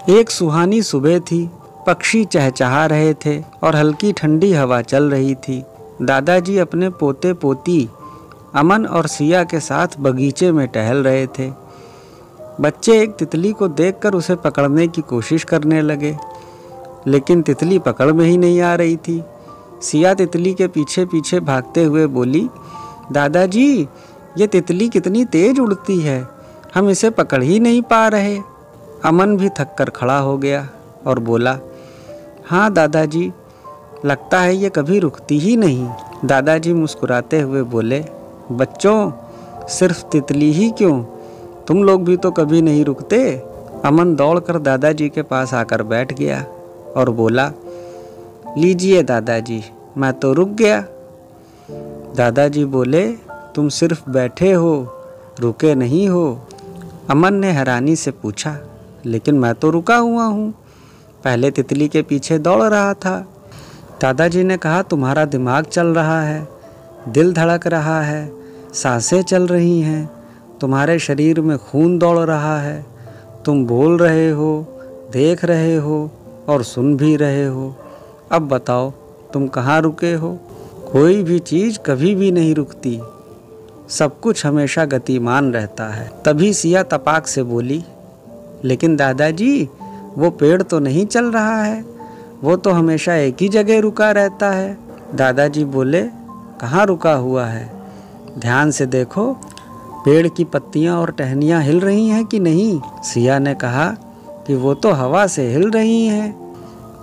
एक सुहानी सुबह थी, पक्षी चहचहा रहे थे और हल्की ठंडी हवा चल रही थी। दादाजी अपने पोते पोती अमन और सिया के साथ बगीचे में टहल रहे थे। बच्चे एक तितली को देखकर उसे पकड़ने की कोशिश करने लगे, लेकिन तितली पकड़ में ही नहीं आ रही थी। सिया तितली के पीछे पीछे भागते हुए बोली, दादाजी ये तितली कितनी तेज उड़ती है, हम इसे पकड़ ही नहीं पा रहे। अमन भी थक कर खड़ा हो गया और बोला, हाँ दादाजी, लगता है ये कभी रुकती ही नहीं। दादाजी मुस्कुराते हुए बोले, बच्चों सिर्फ तितली ही क्यों, तुम लोग भी तो कभी नहीं रुकते। अमन दौड़कर दादाजी के पास आकर बैठ गया और बोला, लीजिए दादाजी, मैं तो रुक गया। दादाजी बोले, तुम सिर्फ बैठे हो, रुके नहीं हो। अमन ने हैरानी से पूछा, लेकिन मैं तो रुका हुआ हूँ, पहले तितली के पीछे दौड़ रहा था। दादाजी ने कहा, तुम्हारा दिमाग चल रहा है, दिल धड़क रहा है, सांसें चल रही हैं, तुम्हारे शरीर में खून दौड़ रहा है, तुम बोल रहे हो, देख रहे हो और सुन भी रहे हो। अब बताओ तुम कहाँ रुके हो? कोई भी चीज़ कभी भी नहीं रुकती, सब कुछ हमेशा गतिमान रहता है। तभी सिया तपाक से बोली, लेकिन दादाजी वो पेड़ तो नहीं चल रहा है, वो तो हमेशा एक ही जगह रुका रहता है। दादाजी बोले, कहाँ रुका हुआ है, ध्यान से देखो, पेड़ की पत्तियाँ और टहनियाँ हिल रही हैं कि नहीं? सिया ने कहा कि वो तो हवा से हिल रही हैं।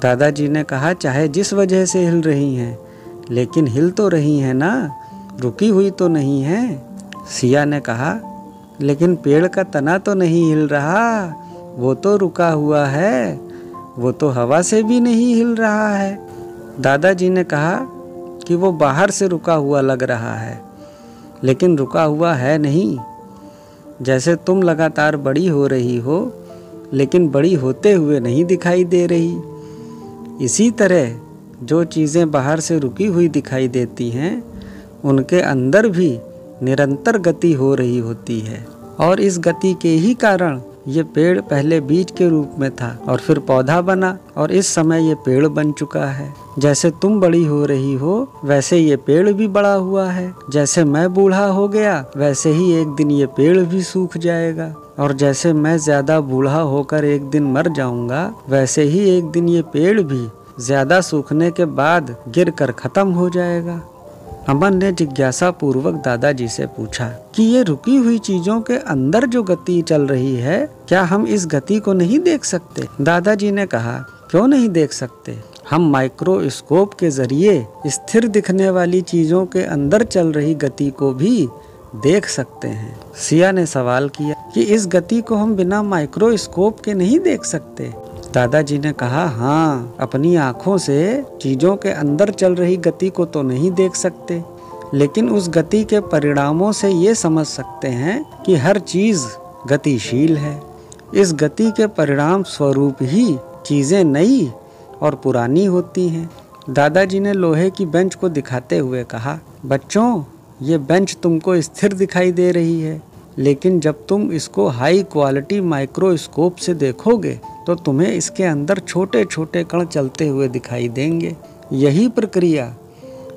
दादाजी ने कहा, चाहे जिस वजह से हिल रही हैं, लेकिन हिल तो रही हैं ना, रुकी हुई तो नहीं है। सिया ने कहा, लेकिन पेड़ का तना तो नहीं हिल रहा, वो तो रुका हुआ है, वो तो हवा से भी नहीं हिल रहा है। दादाजी ने कहा कि वो बाहर से रुका हुआ लग रहा है, लेकिन रुका हुआ है नहीं। जैसे तुम लगातार बड़ी हो रही हो, लेकिन बड़ी होते हुए नहीं दिखाई दे रही, इसी तरह जो चीज़ें बाहर से रुकी हुई दिखाई देती हैं, उनके अंदर भी निरंतर गति हो रही होती है। और इस गति के ही कारण ये पेड़ पहले बीज के रूप में था और फिर पौधा बना और इस समय ये पेड़ बन चुका है। जैसे तुम बड़ी हो रही हो, वैसे ये पेड़ भी बड़ा हुआ है। जैसे मैं बूढ़ा हो गया, वैसे ही एक दिन ये पेड़ भी सूख जाएगा। और जैसे मैं ज्यादा बूढ़ा होकर एक दिन मर जाऊंगा, वैसे ही एक दिन ये पेड़ भी ज्यादा सूखने के बाद गिरकर खत्म हो जाएगा। अमन ने जिज्ञासा पूर्वक दादाजी से पूछा कि ये रुकी हुई चीजों के अंदर जो गति चल रही है, क्या हम इस गति को नहीं देख सकते? दादाजी ने कहा, क्यों नहीं देख सकते, हम माइक्रोस्कोप के जरिए स्थिर दिखने वाली चीजों के अंदर चल रही गति को भी देख सकते हैं। सिया ने सवाल किया कि इस गति को हम बिना माइक्रोस्कोप के नहीं देख सकते? दादाजी ने कहा, हाँ, अपनी आँखों से चीज़ों के अंदर चल रही गति को तो नहीं देख सकते, लेकिन उस गति के परिणामों से ये समझ सकते हैं कि हर चीज़ गतिशील है। इस गति के परिणाम स्वरूप ही चीज़ें नई और पुरानी होती हैं। दादाजी ने लोहे की बेंच को दिखाते हुए कहा, बच्चों, ये बेंच तुमको स्थिर दिखाई दे रही है, लेकिन जब तुम इसको हाई क्वालिटी माइक्रोस्कोप से देखोगे तो तुम्हें इसके अंदर छोटे छोटे कण चलते हुए दिखाई देंगे। यही प्रक्रिया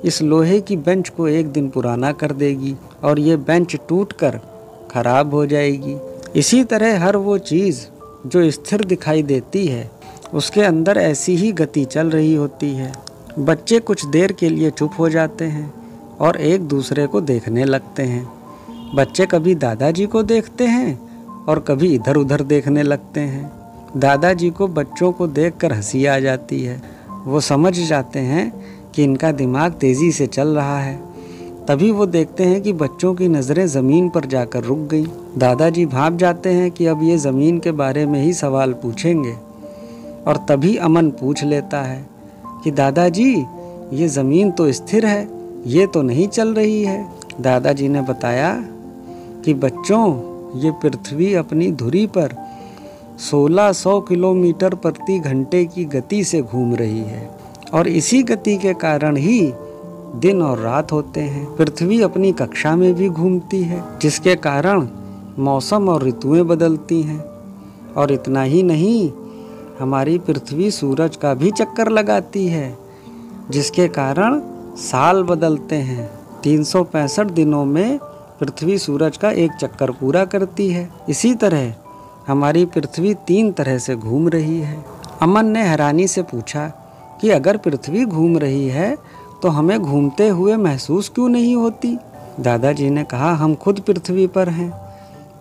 इस लोहे की बेंच को एक दिन पुराना कर देगी और ये बेंच टूटकर खराब हो जाएगी। इसी तरह हर वो चीज़ जो स्थिर दिखाई देती है, उसके अंदर ऐसी ही गति चल रही होती है। बच्चे कुछ देर के लिए चुप हो जाते हैं और एक दूसरे को देखने लगते हैं। बच्चे कभी दादाजी को देखते हैं और कभी इधर उधर देखने लगते हैं। दादाजी को बच्चों को देखकर हंसी आ जाती है। वो समझ जाते हैं कि इनका दिमाग तेज़ी से चल रहा है। तभी वो देखते हैं कि बच्चों की नज़रें ज़मीन पर जाकर रुक गईं। दादाजी भांप जाते हैं कि अब ये ज़मीन के बारे में ही सवाल पूछेंगे, और तभी अमन पूछ लेता है कि दादाजी, ये ज़मीन तो स्थिर है, ये तो नहीं चल रही है। दादाजी ने बताया कि बच्चों, ये पृथ्वी अपनी धुरी पर 1600 किलोमीटर प्रति घंटे की गति से घूम रही है, और इसी गति के कारण ही दिन और रात होते हैं। पृथ्वी अपनी कक्षा में भी घूमती है, जिसके कारण मौसम और ऋतुएं बदलती हैं। और इतना ही नहीं, हमारी पृथ्वी सूरज का भी चक्कर लगाती है, जिसके कारण साल बदलते हैं। 365 दिनों में पृथ्वी सूरज का एक चक्कर पूरा करती है। इसी तरह हमारी पृथ्वी 3 तरह से घूम रही है। अमन ने हैरानी से पूछा कि अगर पृथ्वी घूम रही है तो हमें घूमते हुए महसूस क्यों नहीं होती? दादाजी ने कहा, हम खुद पृथ्वी पर हैं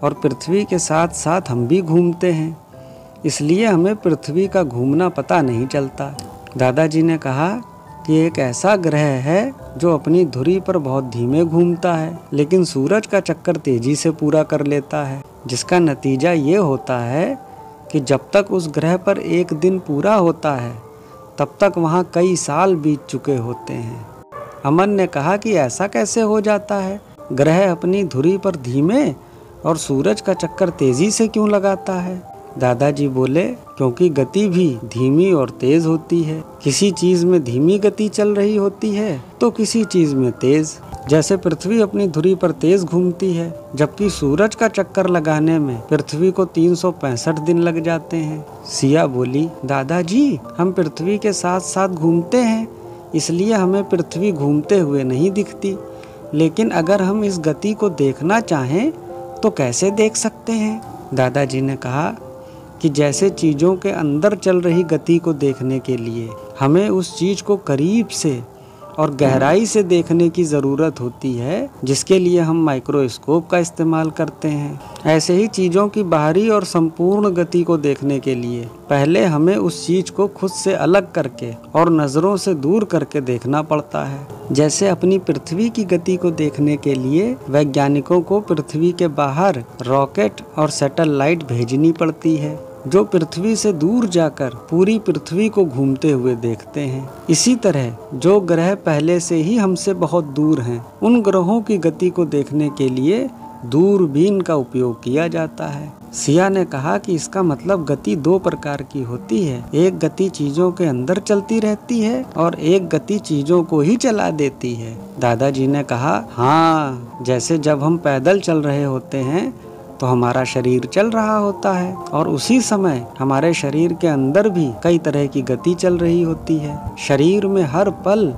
और पृथ्वी के साथ साथ हम भी घूमते हैं, इसलिए हमें पृथ्वी का घूमना पता नहीं चलता। दादाजी ने कहा कि एक ऐसा ग्रह है जो अपनी धुरी पर बहुत धीमे घूमता है, लेकिन सूरज का चक्कर तेजी से पूरा कर लेता है, जिसका नतीजा ये होता है कि जब तक उस ग्रह पर एक दिन पूरा होता है तब तक वहाँ कई साल बीत चुके होते हैं। अमन ने कहा कि ऐसा कैसे हो जाता है? ग्रह अपनी धुरी पर धीमे और सूरज का चक्कर तेजी से क्यों लगाता है? दादाजी बोले, क्योंकि गति भी धीमी और तेज होती है। किसी चीज में धीमी गति चल रही होती है तो किसी चीज में तेज। जैसे पृथ्वी अपनी धुरी पर तेज घूमती है, जबकि सूरज का चक्कर लगाने में पृथ्वी को 365 दिन लग जाते हैं। सिया बोली, दादाजी हम पृथ्वी के साथ साथ घूमते हैं, इसलिए हमें पृथ्वी घूमते हुए नहीं दिखती। लेकिन अगर हम इस गति को देखना चाहें तो कैसे देख सकते हैं? दादाजी ने कहा कि जैसे चीज़ों के अंदर चल रही गति को देखने के लिए हमें उस चीज़ को करीब से और गहराई से देखने की ज़रूरत होती है, जिसके लिए हम माइक्रोस्कोप का इस्तेमाल करते हैं, ऐसे ही चीज़ों की बाहरी और संपूर्ण गति को देखने के लिए पहले हमें उस चीज़ को खुद से अलग करके और नज़रों से दूर करके देखना पड़ता है। जैसे अपनी पृथ्वी की गति को देखने के लिए वैज्ञानिकों को पृथ्वी के बाहर रॉकेट और सैटेलाइट भेजनी पड़ती है, जो पृथ्वी से दूर जाकर पूरी पृथ्वी को घूमते हुए देखते हैं। इसी तरह जो ग्रह पहले से ही हमसे बहुत दूर हैं, उन ग्रहों की गति को देखने के लिए दूरबीन का उपयोग किया जाता है। सिया ने कहा कि इसका मतलब गति 2 प्रकार की होती है। एक गति चीजों के अंदर चलती रहती है और एक गति चीजों को ही चला देती है। दादाजी ने कहा, हाँ, जैसे जब हम पैदल चल रहे होते हैं तो हमारा शरीर चल रहा होता है और उसी समय हमारे शरीर के अंदर भी कई तरह की गति चल रही होती है। शरीर में हर पल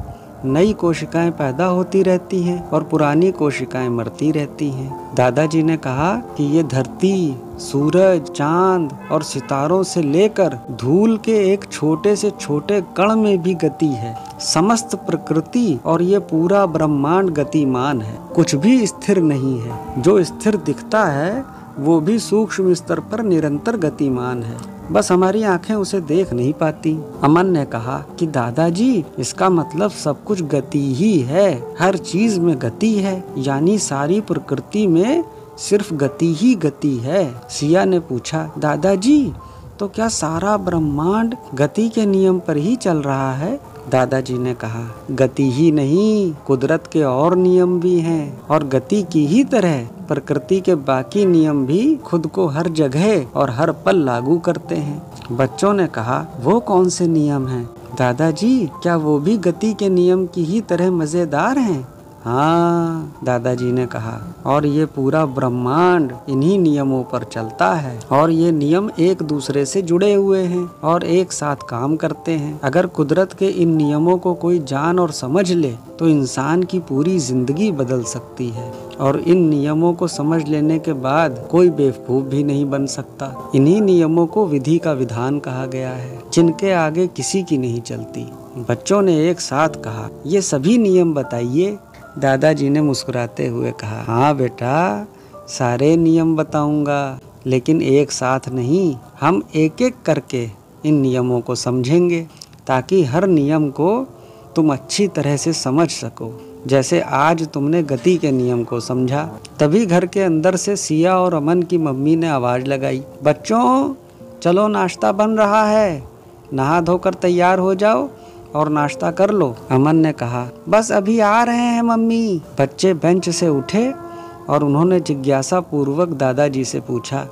नई कोशिकाएं पैदा होती रहती हैं और पुरानी कोशिकाएं मरती रहती हैं। दादाजी ने कहा कि ये धरती, सूरज, चांद और सितारों से लेकर धूल के एक छोटे से छोटे कण में भी गति है। समस्त प्रकृति और ये पूरा ब्रह्मांड गतिमान है, कुछ भी स्थिर नहीं है। जो स्थिर दिखता है वो भी सूक्ष्म स्तर पर निरंतर गतिमान है, बस हमारी आंखें उसे देख नहीं पाती। अमन ने कहा कि दादाजी इसका मतलब सब कुछ गति ही है, हर चीज में गति है, यानी सारी प्रकृति में सिर्फ गति ही गति है। सिया ने पूछा, दादाजी तो क्या सारा ब्रह्मांड गति के नियम पर ही चल रहा है? दादाजी ने कहा, गति ही नहीं, कुदरत के और नियम भी हैं और गति की ही तरह प्रकृति के बाकी नियम भी खुद को हर जगह और हर पल लागू करते हैं। बच्चों ने कहा, वो कौन से नियम हैं? दादाजी क्या वो भी गति के नियम की ही तरह मजेदार हैं? हाँ, दादाजी ने कहा, और ये पूरा ब्रह्मांड इन्हीं नियमों पर चलता है और ये नियम एक दूसरे से जुड़े हुए हैं और एक साथ काम करते हैं। अगर कुदरत के इन नियमों को कोई जान और समझ ले तो इंसान की पूरी जिंदगी बदल सकती है और इन नियमों को समझ लेने के बाद कोई बेवकूफ भी नहीं बन सकता। इन्हीं नियमों को विधि का विधान कहा गया है, जिनके आगे किसी की नहीं चलती। बच्चों ने एक साथ कहा, ये सभी नियम बताइए। दादाजी ने मुस्कुराते हुए कहा, हाँ बेटा, सारे नियम बताऊंगा, लेकिन एक साथ नहीं, हम एक एक करके इन नियमों को समझेंगे ताकि हर नियम को तुम अच्छी तरह से समझ सको। जैसे आज तुमने गति के नियम को समझा। तभी घर के अंदर से सिया और अमन की मम्मी ने आवाज लगाई, बच्चों चलो नाश्ता बन रहा है, नहा धोकर तैयार हो जाओ और नाश्ता कर लो। अमन ने कहा, बस अभी आ रहे हैं मम्मी। बच्चे बेंच से उठे और उन्होंने जिज्ञासा पूर्वक दादाजी से पूछा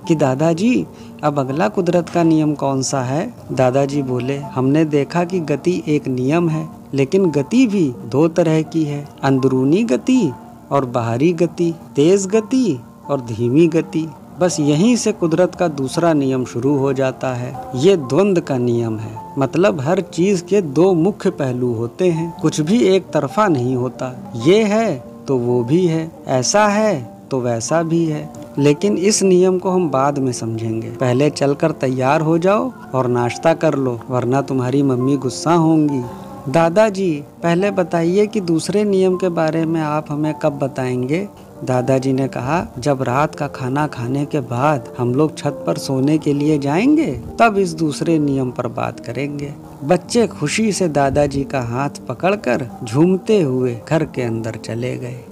कि दादाजी अब अगला कुदरत का नियम कौन सा है? दादाजी बोले, हमने देखा कि गति एक नियम है, लेकिन गति भी 2 तरह की है, अंदरूनी गति और बाहरी गति, तेज गति और धीमी गति। बस यहीं से कुदरत का दूसरा नियम शुरू हो जाता है। ये द्वंद का नियम है, मतलब हर चीज के दो मुख्य पहलू होते हैं, कुछ भी एक तरफा नहीं होता। ये है तो वो भी है, ऐसा है तो वैसा भी है। लेकिन इस नियम को हम बाद में समझेंगे, पहले चलकर तैयार हो जाओ और नाश्ता कर लो, वरना तुम्हारी मम्मी गुस्सा होंगी। दादाजी, पहले बताइए कि दूसरे नियम के बारे में आप हमें कब बताएंगे? दादाजी ने कहा, जब रात का खाना खाने के बाद हम लोग छत पर सोने के लिए जाएंगे, तब इस दूसरे नियम पर बात करेंगे। बच्चे खुशी से दादाजी का हाथ पकड़कर झूमते हुए घर के अंदर चले गए।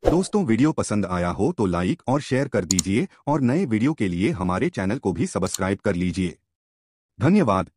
दोस्तों, वीडियो पसंद आया हो तो लाइक और शेयर कर दीजिए और नए वीडियो के लिए हमारे चैनल को भी सब्सक्राइब कर लीजिए। धन्यवाद।